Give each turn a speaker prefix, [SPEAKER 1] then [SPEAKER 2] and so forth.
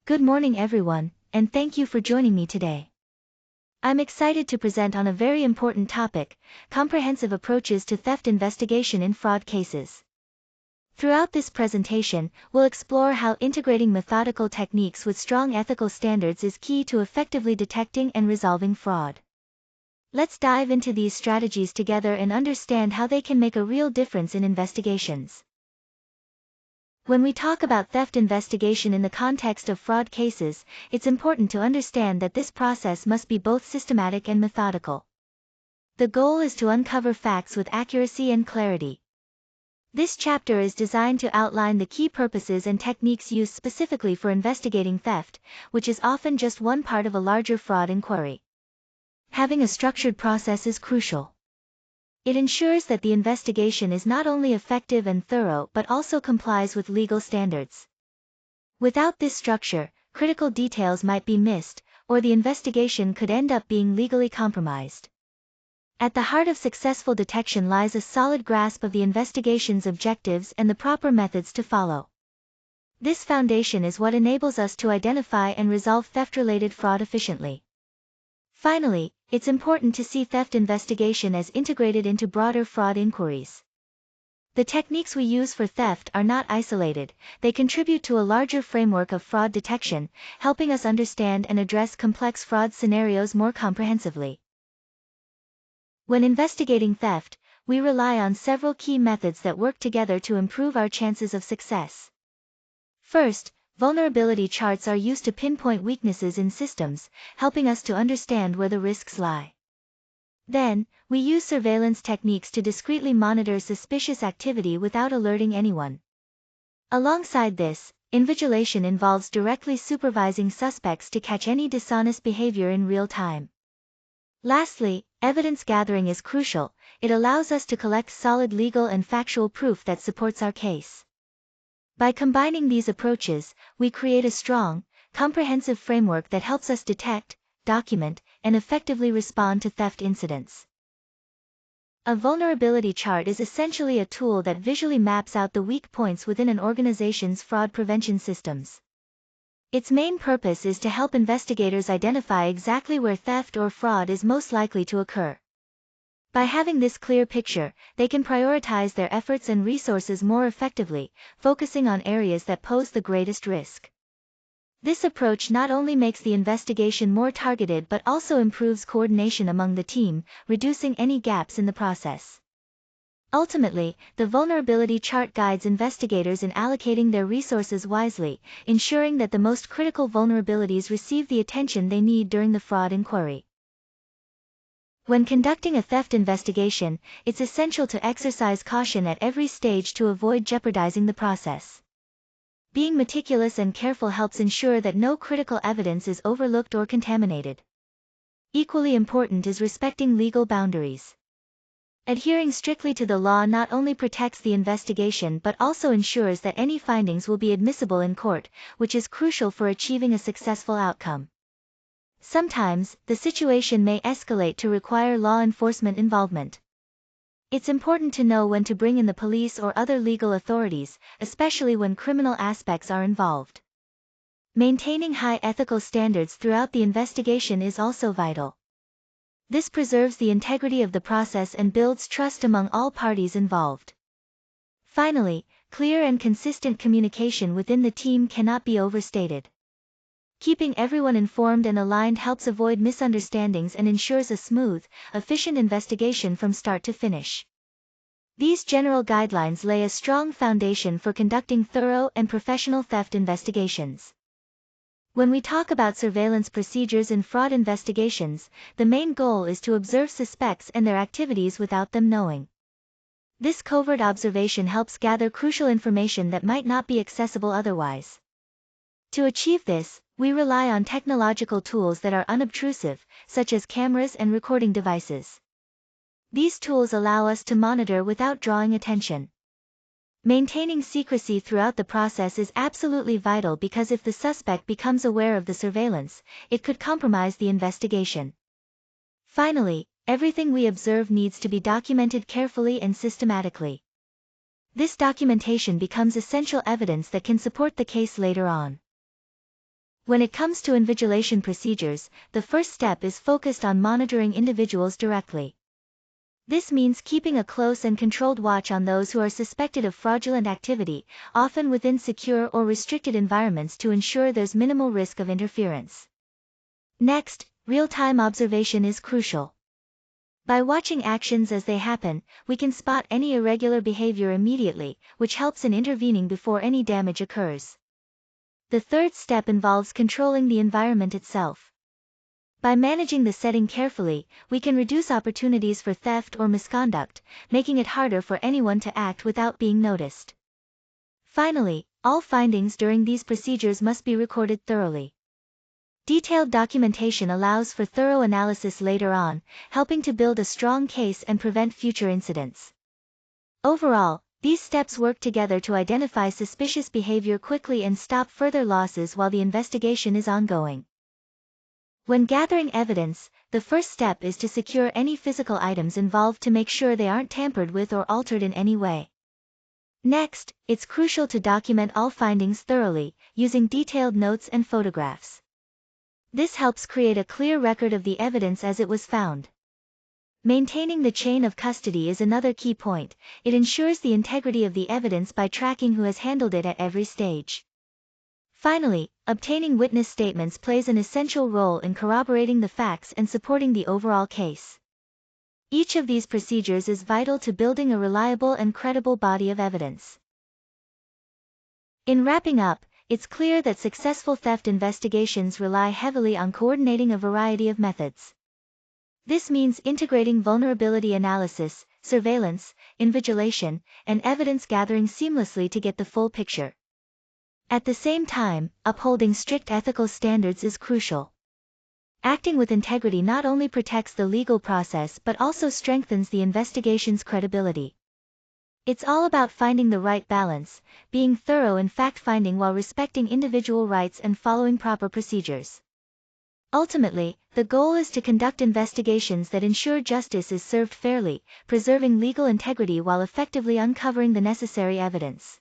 [SPEAKER 1] Good morning everyone, and thank you for joining me today. I'm excited to present on a very important topic, comprehensive approaches to theft investigation in fraud cases. Throughout this presentation, we'll explore how integrating methodical techniques with strong ethical standards is key to effectively detecting and resolving fraud. Let's dive into these strategies together and understand how they can make a real difference in investigations. When we talk about theft investigation in the context of fraud cases, it's important to understand that this process must be both systematic and methodical. The goal is to uncover facts with accuracy and clarity. This chapter is designed to outline the key purposes and techniques used specifically for investigating theft, which is often just one part of a larger fraud inquiry. Having a structured process is crucial. It ensures that the investigation is not only effective and thorough but also complies with legal standards. Without this structure, critical details might be missed, or the investigation could end up being legally compromised. At the heart of successful detection lies a solid grasp of the investigation's objectives and the proper methods to follow. This foundation is what enables us to identify and resolve theft-related fraud efficiently. Finally, it's important to see theft investigation as integrated into broader fraud inquiries. The techniques we use for theft are not isolated, they contribute to a larger framework of fraud detection, helping us understand and address complex fraud scenarios more comprehensively. When investigating theft, we rely on several key methods that work together to improve our chances of success. First, vulnerability charts are used to pinpoint weaknesses in systems, helping us to understand where the risks lie. Then, we use surveillance techniques to discreetly monitor suspicious activity without alerting anyone. Alongside this, invigilation involves directly supervising suspects to catch any dishonest behavior in real time. Lastly, evidence gathering is crucial. It allows us to collect solid legal and factual proof that supports our case. By combining these approaches, we create a strong, comprehensive framework that helps us detect, document, and effectively respond to theft incidents. A vulnerability chart is essentially a tool that visually maps out the weak points within an organization's fraud prevention systems. Its main purpose is to help investigators identify exactly where theft or fraud is most likely to occur. By having this clear picture, they can prioritize their efforts and resources more effectively, focusing on areas that pose the greatest risk. This approach not only makes the investigation more targeted but also improves coordination among the team, reducing any gaps in the process. Ultimately, the vulnerability chart guides investigators in allocating their resources wisely, ensuring that the most critical vulnerabilities receive the attention they need during the fraud inquiry. When conducting a theft investigation, it's essential to exercise caution at every stage to avoid jeopardizing the process. Being meticulous and careful helps ensure that no critical evidence is overlooked or contaminated. Equally important is respecting legal boundaries. Adhering strictly to the law not only protects the investigation but also ensures that any findings will be admissible in court, which is crucial for achieving a successful outcome. Sometimes, the situation may escalate to require law enforcement involvement. It's important to know when to bring in the police or other legal authorities, especially when criminal aspects are involved. Maintaining high ethical standards throughout the investigation is also vital. This preserves the integrity of the process and builds trust among all parties involved. Finally, clear and consistent communication within the team cannot be overstated. Keeping everyone informed and aligned helps avoid misunderstandings and ensures a smooth, efficient investigation from start to finish. These general guidelines lay a strong foundation for conducting thorough and professional theft investigations. When we talk about surveillance procedures in fraud investigations, the main goal is to observe suspects and their activities without them knowing. This covert observation helps gather crucial information that might not be accessible otherwise. To achieve this, we rely on technological tools that are unobtrusive, such as cameras and recording devices. These tools allow us to monitor without drawing attention. Maintaining secrecy throughout the process is absolutely vital because if the suspect becomes aware of the surveillance, it could compromise the investigation. Finally, everything we observe needs to be documented carefully and systematically. This documentation becomes essential evidence that can support the case later on. When it comes to invigilation procedures, the first step is focused on monitoring individuals directly. This means keeping a close and controlled watch on those who are suspected of fraudulent activity, often within secure or restricted environments to ensure there's minimal risk of interference. Next, real-time observation is crucial. By watching actions as they happen, we can spot any irregular behavior immediately, which helps in intervening before any damage occurs. The third step involves controlling the environment itself. By managing the setting carefully, we can reduce opportunities for theft or misconduct, making it harder for anyone to act without being noticed. Finally, all findings during these procedures must be recorded thoroughly. Detailed documentation allows for thorough analysis later on, helping to build a strong case and prevent future incidents. Overall, these steps work together to identify suspicious behavior quickly and stop further losses while the investigation is ongoing. When gathering evidence, the first step is to secure any physical items involved to make sure they aren't tampered with or altered in any way. Next, it's crucial to document all findings thoroughly, using detailed notes and photographs. This helps create a clear record of the evidence as it was found. Maintaining the chain of custody is another key point. It ensures the integrity of the evidence by tracking who has handled it at every stage. Finally, obtaining witness statements plays an essential role in corroborating the facts and supporting the overall case. Each of these procedures is vital to building a reliable and credible body of evidence. In wrapping up, it's clear that successful theft investigations rely heavily on coordinating a variety of methods. This means integrating vulnerability analysis, surveillance, invigilation, and evidence gathering seamlessly to get the full picture. At the same time, upholding strict ethical standards is crucial. Acting with integrity not only protects the legal process but also strengthens the investigation's credibility. It's all about finding the right balance, being thorough in fact-finding while respecting individual rights and following proper procedures. Ultimately, the goal is to conduct investigations that ensure justice is served fairly, preserving legal integrity while effectively uncovering the necessary evidence.